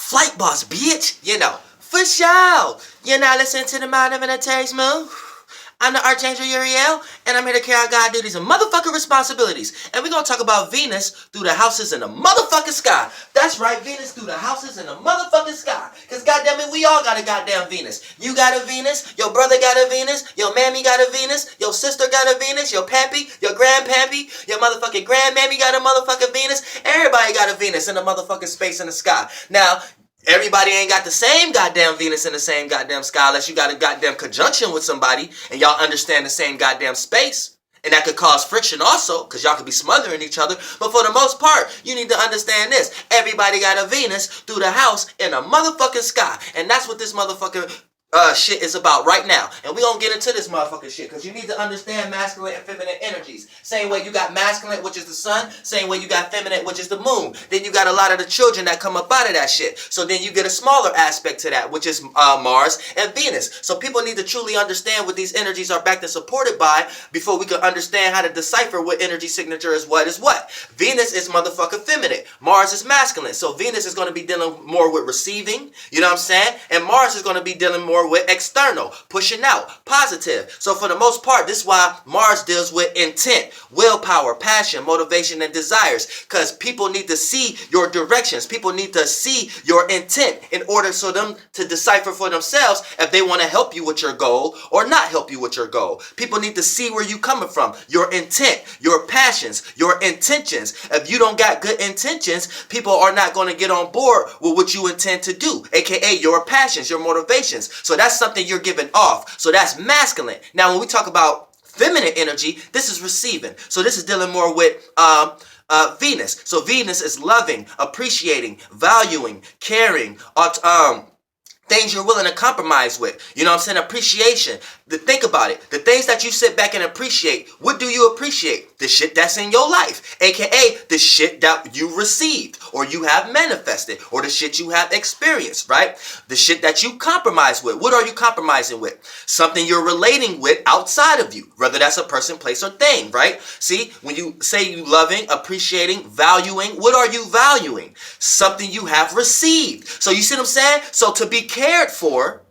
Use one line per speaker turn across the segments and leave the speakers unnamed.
Flight boss, bitch. For sure. You're not listening to the Mind of an Terry's Moon. I'm the Archangel Uriel, and I'm here to carry out God duties and motherfucking responsibilities. And we're going to talk about Venus through the houses in the motherfucking sky. That's right, Venus through the houses in the motherfucking sky. Because goddamn it, we all got a goddamn Venus. You got a Venus, your brother got a Venus, your mammy got a Venus, your sister got a Venus, your pappy, your grandpappy, your motherfucking grandmammy got a motherfucking Venus. Everybody got a Venus in the motherfucking space in the sky. Now, everybody ain't got the same goddamn Venus in the same goddamn sky unless you got a goddamn conjunction with somebody and y'all understand the same goddamn space. And that could cause friction also, because y'all could be smothering each other. But for the most part, you need to understand this. Everybody got a Venus through the house in a motherfucking sky. And that's what this motherfucking shit is about right now. And we gonna get into this motherfucking shit, because you need to understand masculine and feminine energies. Same way you got masculine, which is the sun. Same way you got feminine, which is the moon. Then you got a lot of the children that come up out of that shit. So then you get a smaller aspect to that, which is Mars and Venus. So people need to truly understand what these energies are backed and supported by before we can understand how to decipher what energy signature is what is what. Venus is motherfucking feminine. Mars is masculine. So Venus is going to be dealing more with receiving, you know what I'm saying? And Mars is going to be dealing more with external, pushing out, positive. So for the most part, this is why Mars deals with intent, willpower, passion, motivation, and desires. Because people need to see your directions. People need to see your intent in order for them to decipher for themselves if they want to help you with your goal or not help you with your goal. People need to see where you're coming from, your intent, your passions, your intentions. If you don't got good intentions, people are not going to get on board with what you intend to do, aka your passions, your motivations. So that's something you're giving off. So that's masculine. Now, when we talk about feminine energy, this is receiving. So this is dealing more with Venus. So Venus is loving, appreciating, valuing, caring, things you're willing to compromise with. You know what I'm saying? Appreciation. Think about it. The things that you sit back and appreciate. What do you appreciate? The shit that's in your life. AKA the shit that you received or you have manifested or the shit you have experienced, right? The shit that you compromise with. What are you compromising with? Something you're relating with outside of you. Whether that's a person, place, or thing, right? See, when you say you loving, appreciating, valuing, what are you valuing? Something you have received. So you see what I'm saying? So to be cared for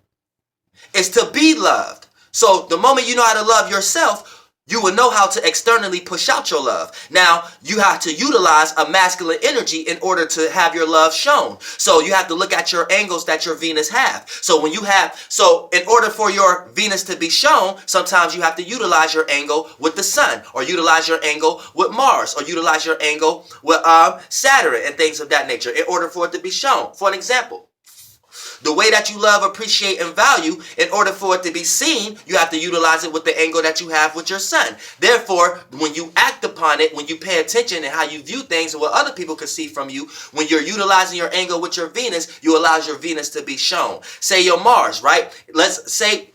is to be loved. So the moment you know how to love yourself, you will know how to externally push out your love. Now, you have to utilize a masculine energy in order to have your love shown. So you have to look at your angles that your Venus have. So in order for your Venus to be shown, sometimes you have to utilize your angle with the sun, or utilize your angle with Mars, or utilize your angle with Saturn and things of that nature in order for it to be shown. For an example, the way that you love, appreciate, and value, in order for it to be seen, you have to utilize it with the angle that you have with your sun. Therefore, when you act upon it, when you pay attention and how you view things and what other people can see from you, when you're utilizing your angle with your Venus, you allow your Venus to be shown. Say your Mars, right? Let's say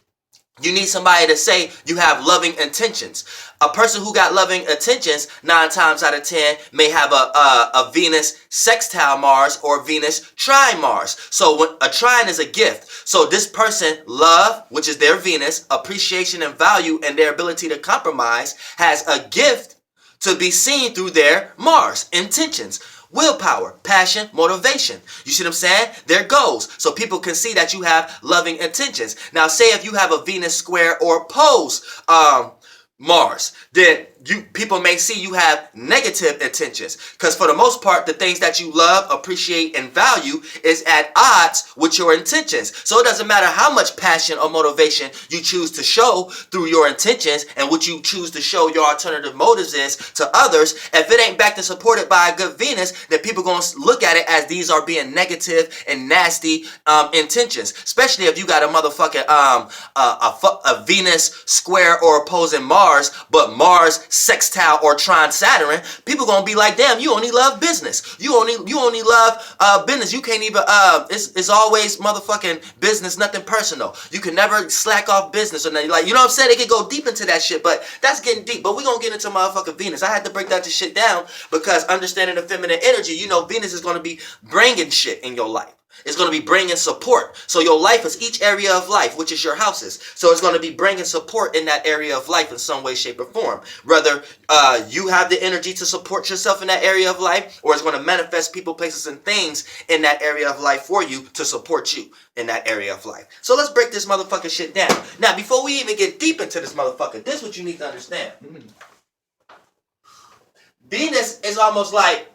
you need somebody to say you have loving intentions. A person who got loving intentions, 9 times out of 10, may have a Venus sextile Mars or Venus trine Mars. So when a trine is a gift. So this person, love, which is their Venus, appreciation and value, and their ability to compromise, has a gift to be seen through their Mars intentions. Willpower, passion, motivation. You see what I'm saying? Their goals. So people can see that you have loving intentions. Now, say if you have a Venus square or pose Mars, then people may see you have negative intentions. Because for the most part, the things that you love, appreciate, and value is at odds with your intentions. So it doesn't matter how much passion or motivation you choose to show through your intentions and what you choose to show your alternative motives is to others. If it ain't backed and supported by a good Venus, then people going to look at it as these are being negative and nasty intentions. Especially if you got a motherfucking a Venus square or opposing Mars, but Mars sextile or trine Saturn, people gonna be like, damn, you only love business. You only love business. You can't even it's always motherfucking business, nothing personal. You can never slack off business or nothing. Like, you know what I'm saying? They can go deep into that shit, but that's getting deep. But we gonna get into motherfucking Venus. I had to break that shit down because understanding the feminine energy, you know, Venus is gonna be bringing shit in your life. It's going to be bringing support. So your life is each area of life, which is your houses. So it's going to be bringing support in that area of life in some way, shape, or form. Whether you have the energy to support yourself in that area of life, or it's going to manifest people, places, and things in that area of life for you to support you in that area of life. So let's break this motherfucking shit down. Now, before we even get deep into this motherfucker, this is what you need to understand. Venus is almost like,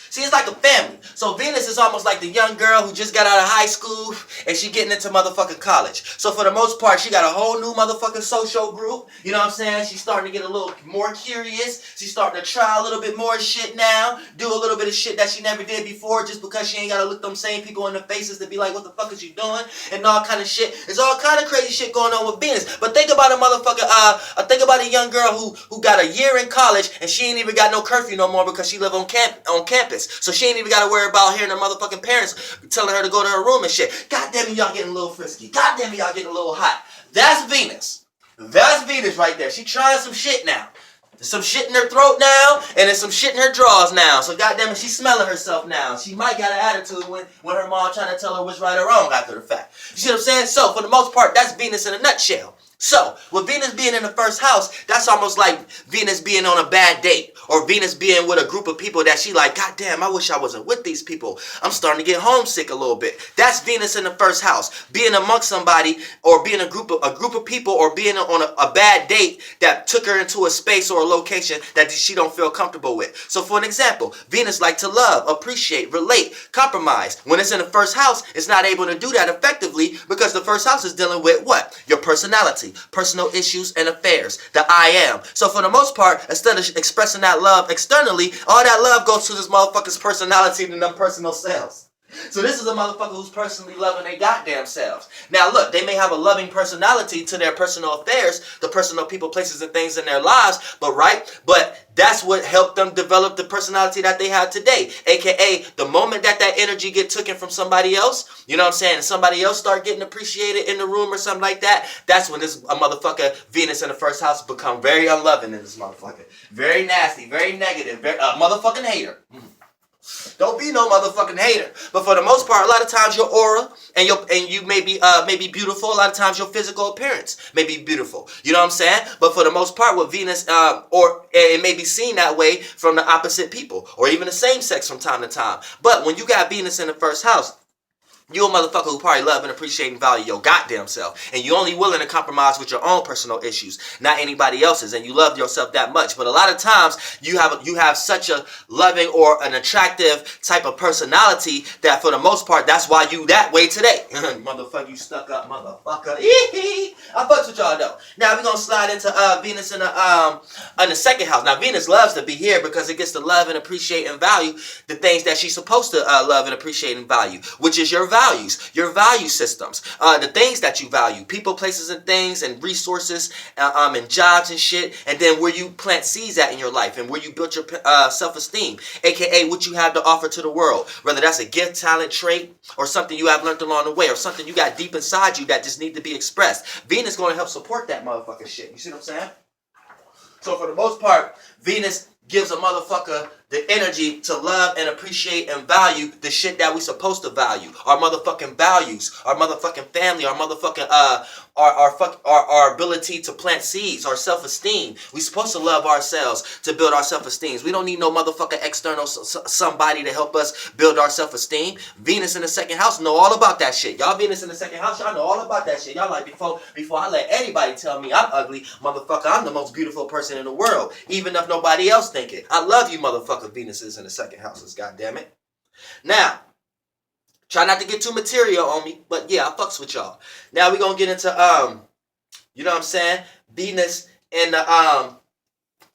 see, it's like a family. So Venus is almost like the young girl who just got out of high school and she getting into motherfucking college. So for the most part, she got a whole new motherfucking social group. You know what I'm saying? She's starting to get a little more curious. She's starting to try a little bit more shit now. Do a little bit of shit that she never did before just because she ain't got to look them same people in the faces to be like, what the fuck is you doing? And all kind of shit. There's all kind of crazy shit going on with Venus. But think about a motherfucker, think about a young girl who got a year in college and she ain't even got no curfew no more because she live on campus. So she ain't even got to worry about hearing her motherfucking parents telling her to go to her room and shit. God damn it, y'all getting a little frisky. God damn it, y'all getting a little hot. That's Venus. That's Venus right there. She trying some shit now. There's some shit in her throat now, and there's some shit in her drawers now. So goddamn it, she's smelling herself now. She might got an attitude when her mom trying to tell her what's right or wrong after the fact. You see what I'm saying? So for the most part, that's Venus in a nutshell. So, with Venus being in the first house, that's almost like Venus being on a bad date. Or Venus being with a group of people that she like, God damn, I wish I wasn't with these people. I'm starting to get homesick a little bit. That's Venus in the first house. Being amongst somebody, or being a group of people, or being on a bad date that took her into a space or a location that she don't feel comfortable with. So for an example, Venus like to love, appreciate, relate, compromise. When it's in the first house, it's not able to do that effectively because the first house is dealing with what? Your personality. Personal issues and affairs, the I am. So for the most part, instead of expressing that love externally, all that love goes to this motherfucker's personality and them personal selves. So this is a motherfucker who's personally loving their goddamn selves. Now look, they may have a loving personality to their personal affairs, the personal people, places, and things in their lives, but that's what helped them develop the personality that they have today. AKA, the moment that energy get taken from somebody else, you know what I'm saying, and somebody else start getting appreciated in the room or something like that, that's when a motherfucker, Venus in the first house, become very unloving in this motherfucker. Very nasty, very negative, motherfucking hater. Don't be no motherfucking hater. But for the most part, a lot of times your aura and you may be beautiful. A lot of times your physical appearance may be beautiful. You know what I'm saying? But for the most part, with Venus, or it may be seen that way from the opposite people, or even the same sex from time to time. But when you got Venus in the first house, you a motherfucker who probably love and appreciate and value your goddamn self. And you only willing to compromise with your own personal issues, not anybody else's. And you love yourself that much. But a lot of times, you have such a loving or an attractive type of personality that for the most part, that's why you that way today. Motherfucker, you stuck up motherfucker. I fucks with y'all though. Now we're going to slide into Venus in the second house. Now Venus loves to be here because it gets to love and appreciate and value the things that she's supposed to love and appreciate and value, which is your values, your value systems, the things that you value, people, places, and things, and resources, and jobs and shit, and then where you plant seeds at in your life, and where you build your self-esteem, aka what you have to offer to the world, whether that's a gift, talent, trait, or something you have learned along the way, or something you got deep inside you that just need to be expressed. Venus going to help support that motherfucking shit. You see what I'm saying? So for the most part, Venus gives a motherfucker the energy to love and appreciate and value the shit that we supposed to value. Our motherfucking values, our motherfucking family, our motherfucking our ability to plant seeds, our self-esteem. We supposed to love ourselves to build our self-esteem. We don't need no motherfucking external somebody to help us build our self-esteem. Venus in the second house know all about that shit. Y'all Venus in the second house, y'all know all about that shit. Y'all like, before I let anybody tell me I'm ugly, motherfucker, I'm the most beautiful person in the world. Even if nobody else think it. I love you, motherfucker. Venus is in the second houses, goddammit. Now, try not to get too material on me, but yeah, I fucks with y'all. Now we're gonna get into you know what I'm saying? Venus in the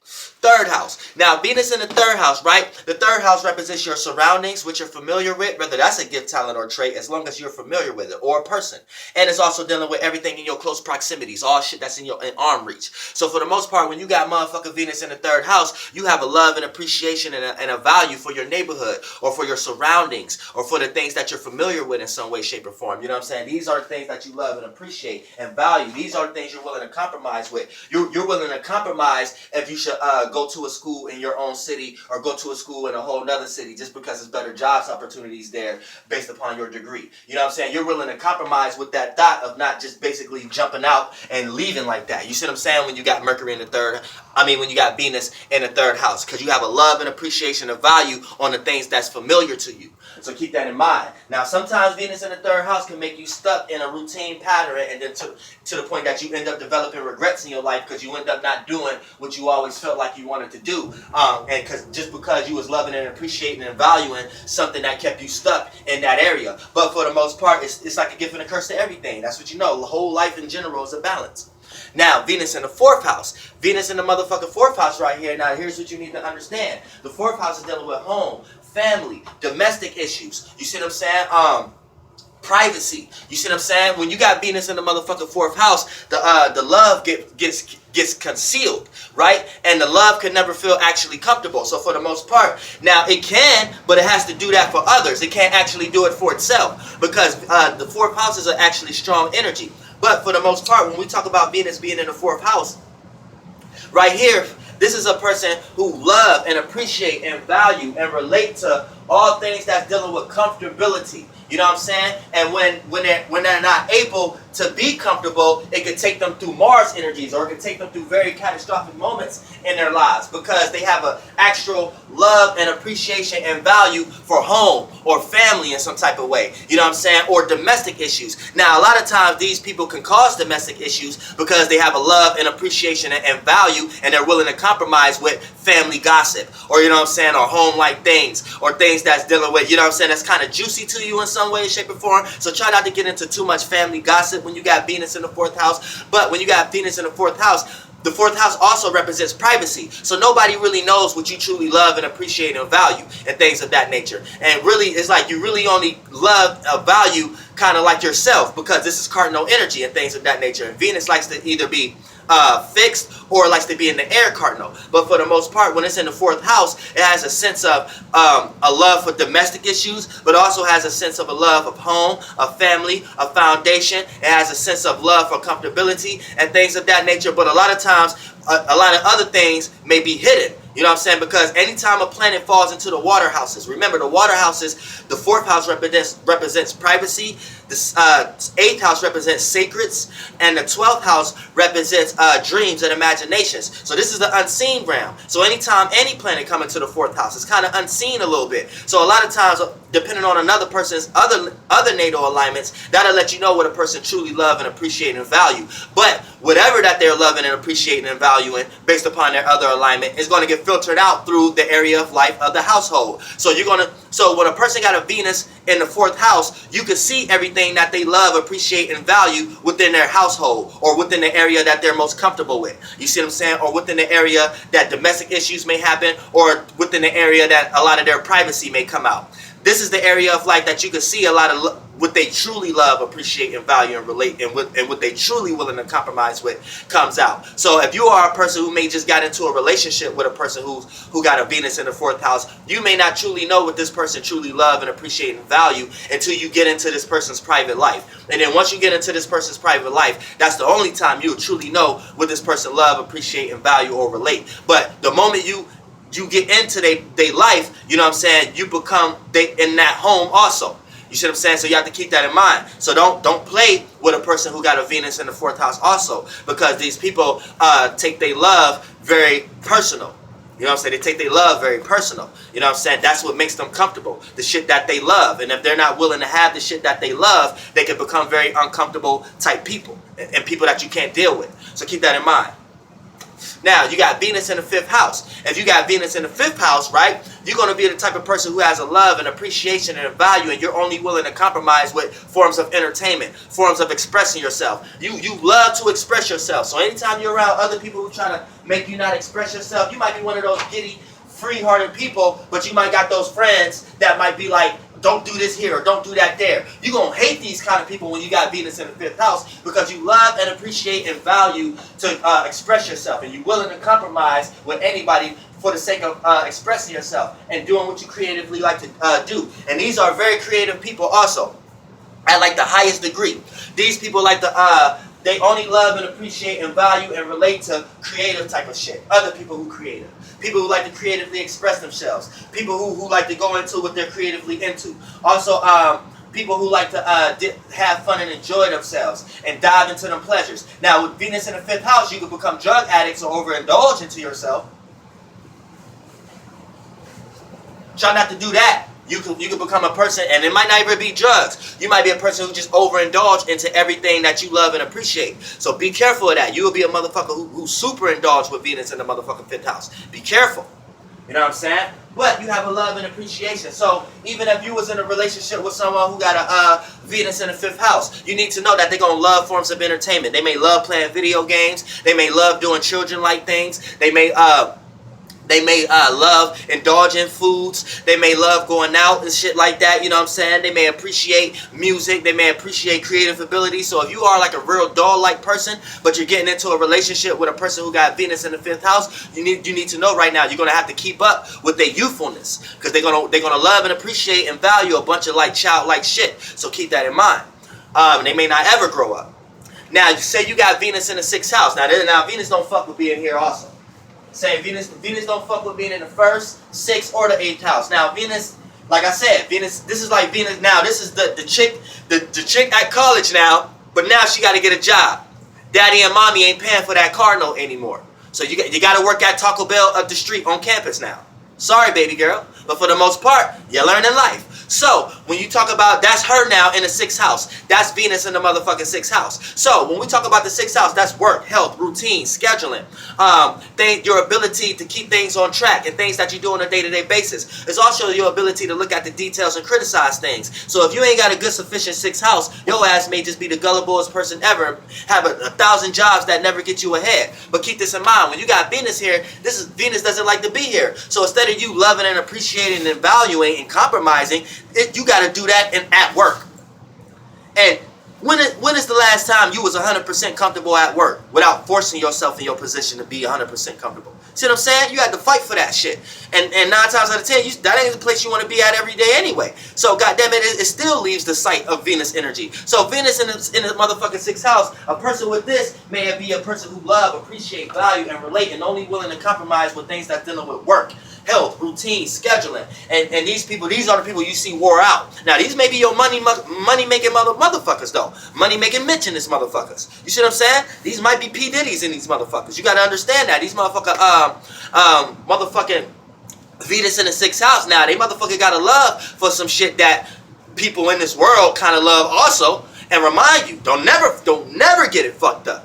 third house. Now, Venus in the third house, right? The third house represents your surroundings, which you're familiar with, whether that's a gift, talent, or trait, as long as you're familiar with it, or a person. And it's also dealing with everything in your close proximities, all shit that's in arm reach. So for the most part, when you got motherfucking Venus in the third house, you have a love and appreciation and a value for your neighborhood, or for your surroundings, or for the things that you're familiar with in some way, shape, or form. You know what I'm saying? These are the things that you love and appreciate and value. These are the things you're willing to compromise with. You're willing to compromise if you should go to a school in your own city or go to a school in a whole nother city just because there's better jobs opportunities there based upon your degree. You know what I'm saying? You're willing to compromise with that thought of not just basically jumping out and leaving like that. You see what I'm saying? When you got Mercury in the third, when you got Venus in the third house, because you have a love and appreciation of value on the things that's familiar to you. So keep that in mind. Now, sometimes Venus in the third house can make you stuck in a routine pattern, and then to the point that you end up developing regrets in your life because you end up not doing what you always felt like you wanted to do. And just because you was loving and appreciating and valuing something that kept you stuck in that area. But for the most part, it's like a gift and a curse to everything. That's what you know. The whole life in general is a balance. Now, Venus in the fourth house. Venus in the motherfucking fourth house right here. Now, here's what you need to understand. The fourth house is dealing with home, family, domestic issues. You see what I'm saying? Privacy. You see what I'm saying? When you got Venus in the motherfucking fourth house, the love gets concealed, right? And the love can never feel actually comfortable. So for the most part, now it can, but it has to do that for others. It can't actually do it for itself because the fourth house is actually strong energy. But for the most part, when we talk about Venus being in the fourth house, right here, this is a person who love and appreciate and value and relate to all things that's dealing with comfortability. You know what I'm saying? And when they're not able to be comfortable, it could take them through Mars energies, or it could take them through very catastrophic moments in their lives because they have an actual love and appreciation and value for home or family in some type of way. You know what I'm saying? Or domestic issues. Now, a lot of times these people can cause domestic issues because they have a love and appreciation and value, and they're willing to compromise with family gossip, or you know what I'm saying, or home-like things, or things that's dealing with, you know what I'm saying, that's kind of juicy to you in some way, shape, or form. So try not to get into too much family gossip when you got Venus in the fourth house. But when you got Venus in the fourth house also represents privacy. So nobody really knows what you truly love and appreciate and value and things of that nature. And really, it's like you really only love, value kind of like yourself, because this is cardinal energy and things of that nature. And Venus likes to either be fixed or likes to be in the air cardinal. But for the most part, when it's in the fourth house, it has a sense of a love for domestic issues, but also has a sense of a love of home, a family, a foundation. It has a sense of love for comfortability and things of that nature. But a lot of times, a lot of other things may be hidden. You know what I'm saying? Because anytime a planet falls into the water houses, remember the water houses, the fourth house represents privacy, the 8th house represents sacreds, and the 12th house represents dreams and imaginations. So this is the unseen realm. So anytime any planet comes into the fourth house, it's kind of unseen a little bit. So a lot of times, depending on another person's other natal alignments, that'll let you know what a person truly love and appreciate and value. But whatever that they're loving and appreciating and valuing based upon their other alignment is going to get filtered out through the area of life of the household. So when a person got a Venus in the fourth house, you can see everything that they love, appreciate, and value within their household, or within the area that they're most comfortable with. You see what I'm saying? Or within the area that domestic issues may happen, or within the area that a lot of their privacy may come out. This is the area of life that you can see a lot of what they truly love, appreciate, and value, and relate, and what they truly willing to compromise with comes out. So if you are a person who may just got into a relationship with a person who got a Venus in the fourth house, you may not truly know what this person truly love and appreciate and value until you get into this person's private life. And then once you get into this person's private life, that's the only time you'll truly know what this person love, appreciate, and value or relate. But the moment you get into their life, you know what I'm saying, you become in that home also. You see what I'm saying? So you have to keep that in mind. So don't play with a person who got a Venus in the fourth house also, because these people take their love very personal. You know what I'm saying? They take their love very personal. You know what I'm saying? That's what makes them comfortable. The shit that they love. And if they're not willing to have the shit that they love, they can become very uncomfortable type people, and people that you can't deal with. So keep that in mind. Now, you got Venus in the fifth house. If you got Venus in the fifth house, right, you're going to be the type of person who has a love and appreciation and a value, and you're only willing to compromise with forms of entertainment, forms of expressing yourself. You love to express yourself. So anytime you're around other people who try to make you not express yourself, you might be one of those giddy, free-hearted people, but you might got those friends that might be like, don't do this here or don't do that there. You're going to hate these kind of people when you got Venus in the fifth house, because you love and appreciate and value to express yourself, and you're willing to compromise with anybody for the sake of expressing yourself and doing what you creatively like to do. And these are very creative people also, at like the highest degree. These people like they only love and appreciate and value and relate to creative type of shit. Other people who creative. people who like to creatively express themselves, people who like to go into what they're creatively into. Also, people who like to have fun and enjoy themselves and dive into them pleasures. Now, with Venus in the 5th house, you could become drug addicts or overindulge into yourself. Try not to do that. You could become a person, and it might not even be drugs. You might be a person who just overindulge into everything that you love and appreciate. So be careful of that. You will be a motherfucker who super indulge with Venus in the motherfucking 5th house. Be careful. You know what I'm saying? But you have a love and appreciation. So even if you was in a relationship with someone who got a Venus in the 5th house, you need to know that they're going to love forms of entertainment. They may love playing video games. They may love doing children-like things. They may love indulging foods. They may love going out and shit like that. You know what I'm saying? They may appreciate music. They may appreciate creative ability. So if you are like a real doll-like person, but you're getting into a relationship with a person who got Venus in the 5th house, you need to know right now you're gonna have to keep up with their youthfulness, because they're gonna love and appreciate and value a bunch of like childlike shit. So keep that in mind. They may not ever grow up. Now, say you got Venus in the 6th house. Now Venus don't fuck with being here also. Say Venus don't fuck with being in the 1st, 6th, or the 8th house. Now Venus, like I said, Venus. This is like Venus. Now this is the chick at college now, but now she got to get a job. Daddy and mommy ain't paying for that car note anymore. So you got to work at Taco Bell up the street on campus now. Sorry, baby girl, but for the most part, you're learning life. So when you talk about, that's her now in the 6th house. That's Venus in the motherfucking 6th house. So when we talk about the 6th house, that's work, health, routine, scheduling, your ability to keep things on track and things that you do on a day-to-day basis. It's also your ability to look at the details and criticize things. So if you ain't got a good, sufficient 6th house, your ass may just be the gulliblest person ever, have 1,000 jobs that never get you ahead. But keep this in mind, when you got Venus here, Venus doesn't like to be here. So instead of you loving and appreciating and valuing and compromising, you got to do that at work. And when is the last time you was 100% comfortable at work without forcing yourself in your position to be 100% comfortable? See what I'm saying? You had to fight for that shit. And 9 times out of 10, that ain't the place you want to be at every day anyway. So goddamn it still leaves the site of Venus energy. So Venus in the motherfucking 6th house, a person with this may be a person who love, appreciate, value, and relate, and only willing to compromise with things that's dealing with work, health, routine, scheduling. And these are the people you see wore out. Now these may be your money making motherfuckers though. Money making Mitch in this motherfuckers. You see what I'm saying? These might be P. Diddy's in these motherfuckers. You gotta understand that. These motherfucking Venus in the 6th house now, they motherfucker got a love for some shit that people in this world kind of love also. And remind you, don't never get it fucked up.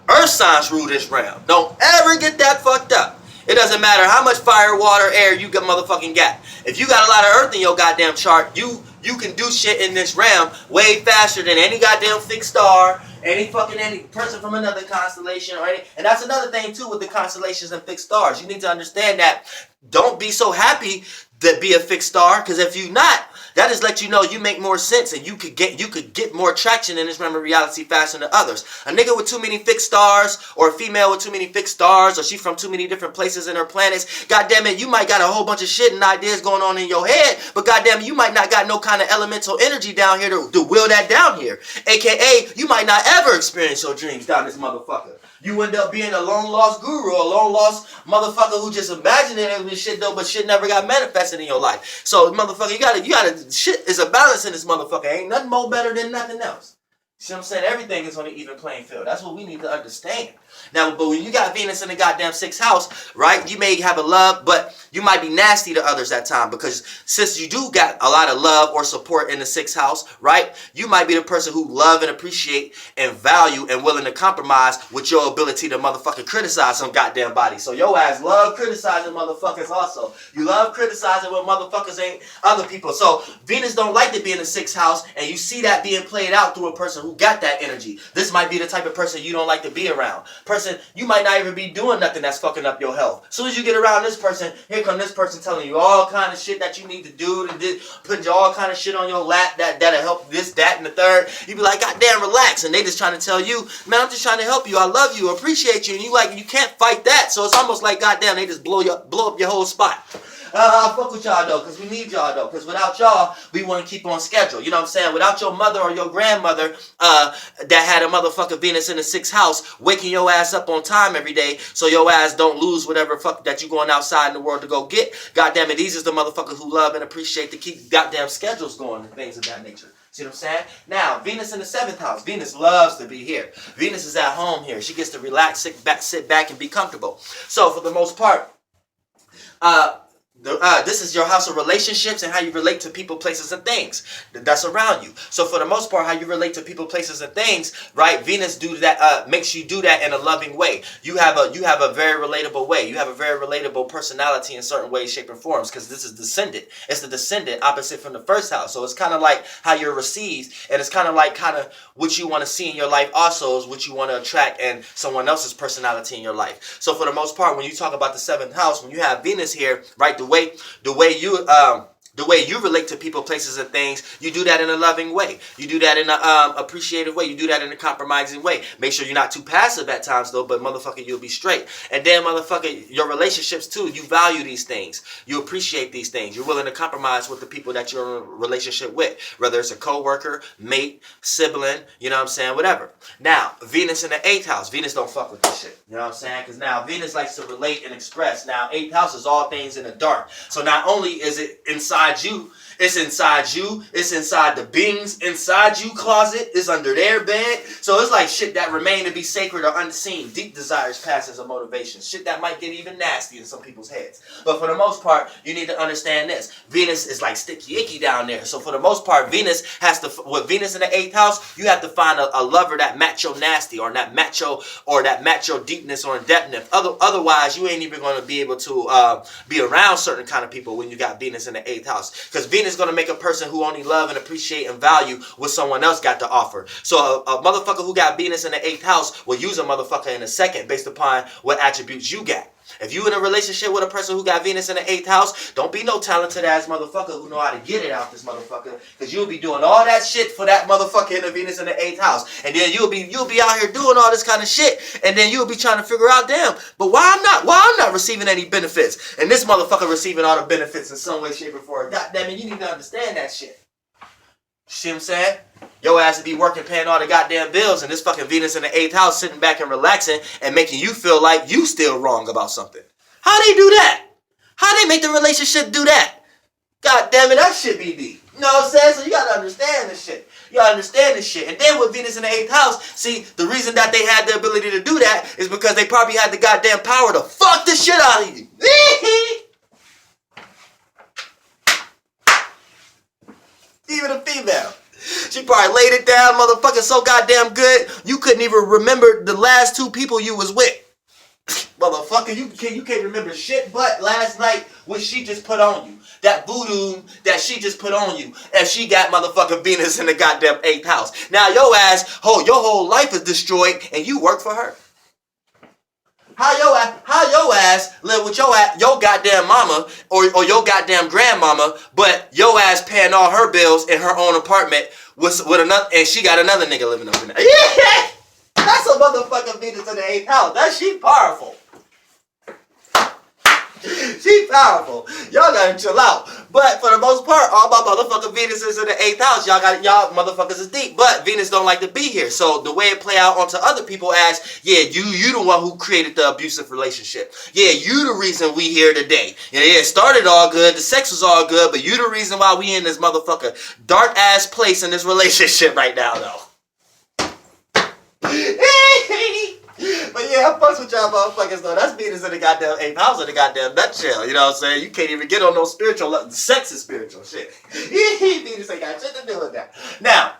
Earth signs rule this round. Don't ever get that fucked up. It doesn't matter how much fire, water, air you got motherfucking got. If you got a lot of earth in your goddamn chart, you can do shit in this realm way faster than any goddamn fixed star, any person from another constellation, or any. And that's another thing too with the constellations and fixed stars. You need to understand that. Don't be so happy to be a fixed star, because if you not, that just let you know you make more sense and you could get more traction in this realm of reality faster than others. A nigga with too many fixed stars, or a female with too many fixed stars, or she from too many different places in her planets, goddamn it, you might got a whole bunch of shit and ideas going on in your head, but goddamn it, you might not got no kind of elemental energy down here to will that down here. AKA, you might not ever experience your dreams down this motherfucker. You end up being a long-lost guru, a long-lost motherfucker who just imagined it shit though, but shit never got manifested in your life. So, motherfucker, you gotta, shit is a balance in this motherfucker. Ain't nothing more better than nothing else. See what I'm saying? Everything is on an even playing field. That's what we need to understand. Now, but when you got Venus in the goddamn 6th house, right, you may have a love, but you might be nasty to others that time, because since you do got a lot of love or support in the 6th house, right, you might be the person who love and appreciate and value and willing to compromise with your ability to motherfucking criticize some goddamn body. So your ass love criticizing motherfuckers also. You love criticizing when motherfuckers ain't other people. So Venus don't like to be in the 6th house, and you see that being played out through a person who got that energy. This might be the type of person you don't like to be around. Person, you might not even be doing nothing that's fucking up your health. As soon as you get around this person, here come this person telling you all kind of shit that you need to do, putting all kind of shit on your lap that'll help this, that, and the third. You be like, goddamn, relax. And they just trying to tell you, man, I'm just trying to help you. I love you, appreciate you. And you can't fight that. So it's almost like, goddamn, they just blow up your whole spot. I fuck with y'all though, because we need y'all though, because without y'all, we want to keep on schedule. You know what I'm saying? Without your mother or your grandmother that had a motherfucker Venus in the 6th house, waking your ass up on time every day so your ass don't lose whatever fuck that you going outside in the world to go get. Goddamn it, these is the motherfuckers who love and appreciate to keep goddamn schedules going and things of that nature. See what I'm saying? Now, Venus in the 7th house. Venus loves to be here. Venus is at home here. She gets to relax, sit back and be comfortable. So, for the most part, this is your house of relationships and how you relate to people, places, and things that's around you. So for the most part, how you relate to people, places, and things, right? Venus do that, makes you do that in a loving way. You have a very relatable way. You have a very relatable personality in certain ways, shape, and forms, because this is descendant. It's the descendant opposite from the 1st house. So it's kind of like how you're received, and it's kind of what you want to see in your life also is what you want to attract in someone else's personality in your life. So for the most part, when you talk about the 7th house, when you have Venus here, right, the way you relate to people, places, and things, you do that in a loving way. You do that in a appreciative way. You do that in a compromising way. Make sure you're not too passive at times, though, but motherfucker, you'll be straight. And then, motherfucker, your relationships, too, you value these things. You appreciate these things. You're willing to compromise with the people that you're in a relationship with, whether it's a co-worker, mate, sibling, you know what I'm saying, whatever. Now, Venus in the 8th house. Venus don't fuck with this shit. You know what I'm saying? Because now Venus likes to relate and express. Now, 8th house is all things in the dark. So not only is it inside you, it's inside the beings inside you closet, it's under their bed. So it's like shit that remain to be sacred or unseen. Deep desires pass as a motivation. Shit that might get even nasty in some people's heads. But for the most part, you need to understand this. Venus is like sticky icky down there. So for the most part, Venus has to, with Venus in the 8th house, you have to find a lover that match your nasty or that match your deepness or depthness. Otherwise, you ain't even going to be able to be around certain kind of people when you got Venus in the 8th house. Because Venus is going to make a person who only love and appreciate and value what someone else got to offer. So a motherfucker who got Venus in the 8th house will use a motherfucker in a second based upon what attributes you got. If you in a relationship with a person who got Venus in the 8th house, don't be no talented ass motherfucker who know how to get it out this motherfucker, because you'll be doing all that shit for that motherfucker in the Venus in the 8th house, and then you'll be out here doing all this kind of shit, and then you'll be trying to figure out, damn, but why I'm not receiving any benefits, and this motherfucker receiving all the benefits in some way, shape, or form. God damn it, you need to understand that shit. See what I'm saying? Your ass would be working, paying all the goddamn bills, and this fucking Venus in the 8th house sitting back and relaxing and making you feel like you still wrong about something. How they do that? How they make the relationship do that? God damn it, that shit be deep. You know what I'm saying? So you gotta understand this shit. You gotta understand this shit. And then with Venus in the 8th house, see, the reason that they had the ability to do that is because they probably had the goddamn power to fuck the shit out of you. Even a female. She probably laid it down, motherfucker, so goddamn good, you couldn't even remember the last 2 people you was with. Motherfucker, you can't remember shit but last night what she just put on you. That voodoo that she just put on you. And she got motherfucking Venus in the goddamn 8th house. Now your ass, your whole life is destroyed and you work for her. How your ass live with your goddamn mama or your goddamn grandmama, but your ass paying all her bills in her own apartment with another, and she got another nigga living up in there. Yeah, that's a motherfucking Venus in the 8th house. She powerful. She powerful. Y'all gotta chill out. But for the most part, all my motherfucking Venus is in the 8th house. Y'all motherfuckers is deep. But Venus don't like to be here. So the way it play out onto other people as, yeah, you the one who created the abusive relationship. Yeah, you the reason we here today. Yeah, it started all good. The sex was all good. But you the reason why we in this motherfucker dark ass place in this relationship right now, though. But yeah, I fucks with y'all motherfuckers though. That's Venus in the goddamn 8th house in the goddamn nutshell. You know what I'm saying? You can't even get on no spiritual level. Sex is spiritual shit. Venus ain't got shit to do with that. Now,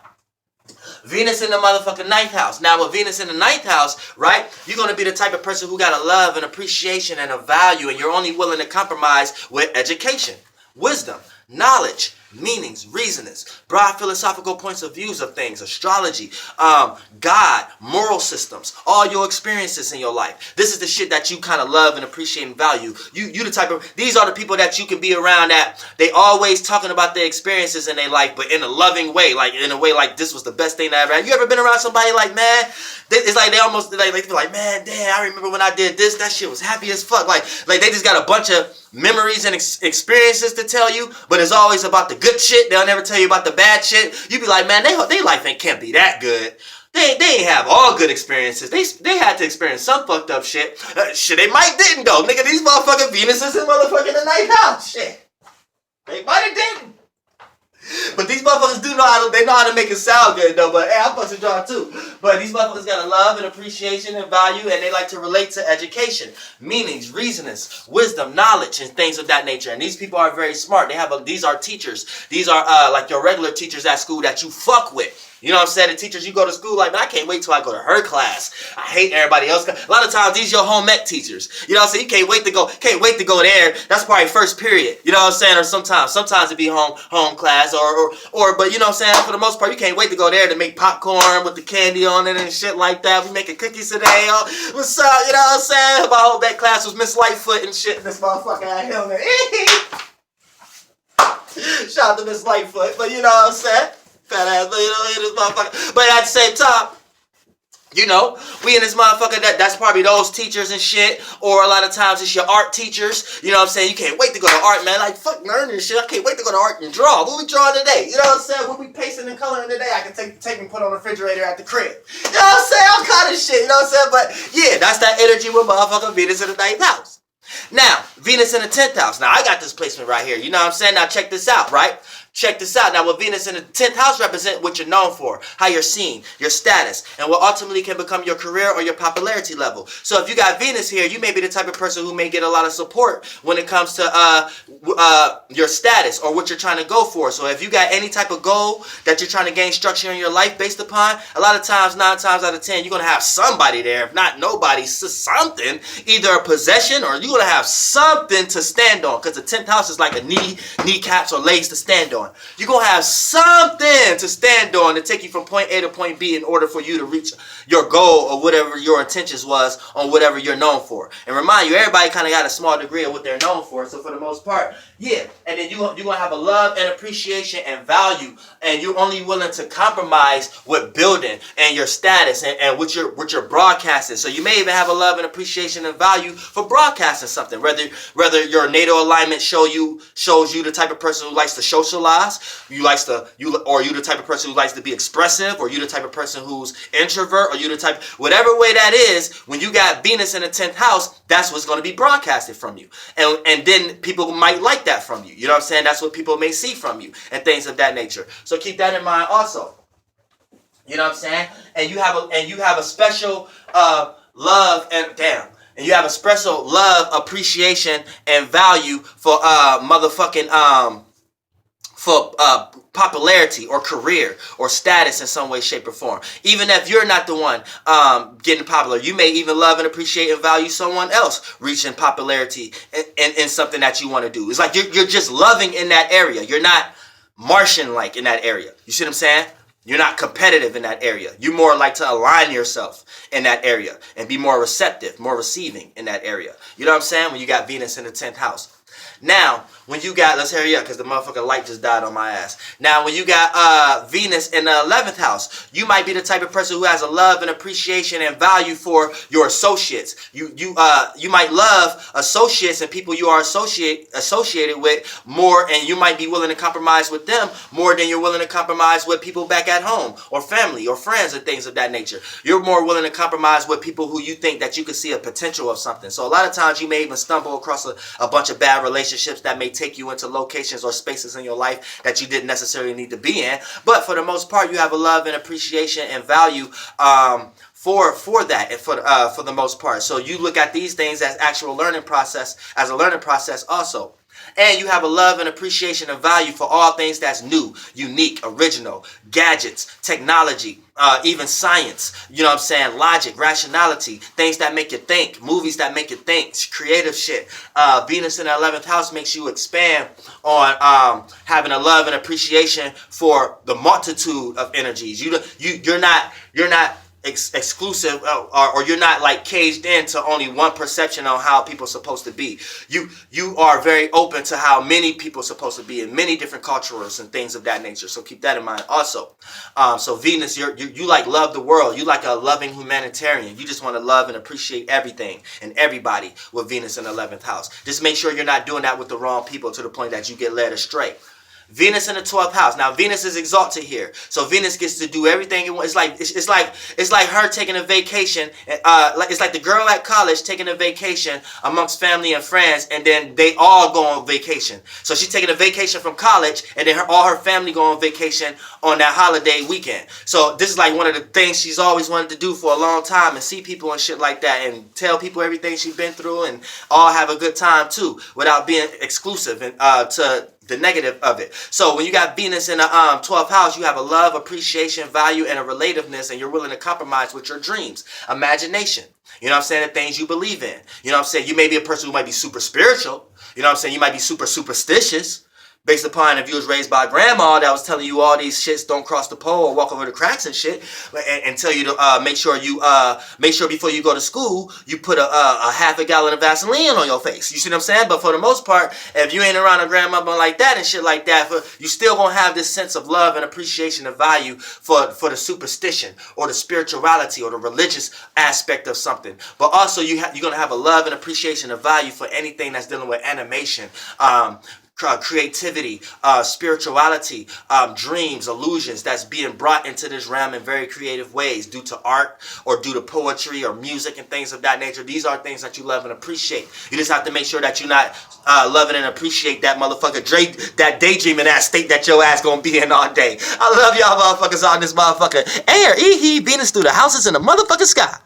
Venus in the motherfucking 9th house. Now with Venus in the 9th house, right? You're going to be the type of person who got a love and appreciation and a value, and you're only willing to compromise with education, wisdom, knowledge, meanings, reasonings, broad philosophical points of views of things, astrology, God, moral systems, all your experiences in your life. This is the shit that you kind of love and appreciate and value. You the type of, these are the people that you can be around that they always talking about their experiences in their life, but in a loving way, like in a way like this was the best thing that ever happened. You ever been around somebody like, man, it's like they almost like they feel like, man, damn, I remember when I did this, that shit was happy as fuck. Like they just got a bunch of memories and experiences to tell you, but it's always about the good shit. They'll never tell you about the bad shit. You be like, man, they life can't be that good. They ain't have all good experiences. They had to experience some fucked up shit. Shit, they might didn't though. Nigga, these motherfucking Venuses in motherfucking the ninth house. Shit. They might have didn't. But these motherfuckers do know how to make it sound good though. But hey, I'm fucking draw too. But these motherfuckers got a love and appreciation and value, and they like to relate to education, meanings, reasonings, wisdom, knowledge, and things of that nature. And these people are very smart. These are teachers. These are like your regular teachers at school that you fuck with. You know what I'm saying? The teachers you go to school like, man, I can't wait till I go to her class. I hate everybody else. A lot of times these your home ec teachers. You know what I'm saying? You can't wait to go there. That's probably first period. You know what I'm saying? Or sometimes it be home class or but you know what I'm saying? For the most part, you can't wait to go there to make popcorn with the candy on it and shit like that. We making cookies today. What's up? You know what I'm saying? My whole that class was Miss Lightfoot and shit. This motherfucker out here, man. Shout out to Miss Lightfoot. But you know what I'm saying? Fat ass, but you know, this motherfucker. But at the same time, you know, we in this motherfucker, that's probably those teachers and shit, or a lot of times it's your art teachers, you know what I'm saying? You can't wait to go to art, man, like, fuck learning and shit, I can't wait to go to art and draw. What we drawing today? You know what I'm saying? What we pasting and coloring today, I can take and put on the refrigerator at the crib. You know what I'm saying? All kind of shit, you know what I'm saying? But yeah, that's that energy with motherfucking Venus in the 9th house. Now, Venus in the 10th house. Now, I got this placement right here, you know what I'm saying? Now, check this out, right? Check this out. Now, what Venus in the 10th house represent what you're known for, how you're seen, your status, and what ultimately can become your career or your popularity level. So if you got Venus here, you may be the type of person who may get a lot of support when it comes to your status or what you're trying to go for. So if you got any type of goal that you're trying to gain structure in your life based upon, a lot of times, 9 times out of 10, you're going to have somebody there, if not nobody, something, either a possession or you're going to have something to stand on, because the 10th house is like a kneecaps or legs to stand on. You're going to have something to stand on to take you from point A to point B in order for you to reach your goal or whatever your intentions was on whatever you're known for. And remind you, everybody kind of got a small degree of what they're known for. So for the most part, yeah. And then you're going to have a love and appreciation and value, and you're only willing to compromise with building and your status and what you're broadcasting. So you may even have a love and appreciation and value for broadcasting something. Whether your natal alignment shows you the type of person who likes to socialize, you the type of person who likes to be expressive, or you the type of person who's introvert, or you the type, whatever way that is, when you got Venus in the 10th house, that's what's going to be broadcasted from you. And then people might like that from you. You know what I'm saying? That's what people may see from you and things of that nature. So keep that in mind also. You know what I'm saying? And you have a special love and and you have a special love, appreciation, and value for for popularity or career or status in some way, shape, or form. Even if you're not the one getting popular, you may even love and appreciate and value someone else reaching popularity in something that you want to do. It's like you're just loving in that area. You're not Martian-like in that area. You see what I'm saying? You're not competitive in that area. You more like to align yourself in that area and be more receptive, more receiving in that area. You know what I'm saying? When you got Venus in the 10th house. Now, when you got, let's hurry up because the motherfucking light just died on my ass. Now, when you got Venus in the 11th house, you might be the type of person who has a love and appreciation and value for your associates. You might love associates and people you are associated with more, and you might be willing to compromise with them more than you're willing to compromise with people back at home or family or friends and things of that nature. You're more willing to compromise with people who you think that you could see a potential of something. So a lot of times you may even stumble across a bunch of bad relationships that may take you into locations or spaces in your life that you didn't necessarily need to be in. But for the most part, you have a love and appreciation and value for that, and for the most part. So you look at these things as a learning process also. And you have a love and appreciation and value for all things that's new, unique, original, gadgets, technology, even science, you know what I'm saying, logic, rationality, things that make you think, movies that make you think, creative shit. Venus in the 11th house makes you expand on having a love and appreciation for the multitude of energies. You're not exclusive, or you're not like caged into only one perception on how people are supposed to be. You are very open to how many people are supposed to be in many different cultures and things of that nature. So keep that in mind also. So Venus, you like love the world. You like a loving humanitarian. You just want to love and appreciate everything and everybody with Venus in the 11th house. Just make sure you're not doing that with the wrong people to the point that you get led astray. Venus in the 12th house. Now Venus is exalted here, so Venus gets to do everything it wants. It's like her taking a vacation. It's like the girl at college taking a vacation amongst family and friends, and then they all go on vacation. So she's taking a vacation from college, and then all her family go on vacation on that holiday weekend. So this is like one of the things she's always wanted to do for a long time, and see people and shit like that, and tell people everything she's been through, and all have a good time too, without being exclusive and to the negative of it. So when you got Venus in the 12th house, you have a love, appreciation, value, and a relativeness, and you're willing to compromise with your dreams, imagination. You know what I'm saying? The things you believe in. You know what I'm saying? You may be a person who might be super spiritual. You know what I'm saying? You might be super superstitious, based upon if you was raised by a grandma that was telling you all these shits don't cross the pole or walk over the cracks and shit, and tell you to make sure before you go to school you put a half a gallon of Vaseline on your face. You see what I'm saying? But for the most part, if you ain't around a grandmother like that and shit like that, you still gonna have this sense of love and appreciation and value for the superstition or the spirituality or the religious aspect of something. But also you're gonna have a love and appreciation and value for anything that's dealing with animation, creativity, spirituality, dreams, illusions that's being brought into this realm in very creative ways due to art or due to poetry or music and things of that nature. These are things that you love and appreciate. You just have to make sure that you're not loving and appreciate that motherfucker, that daydreaming ass state that your ass gonna be in all day. I love y'all motherfuckers on this motherfucker. Air, Venus through the houses in the motherfucking sky.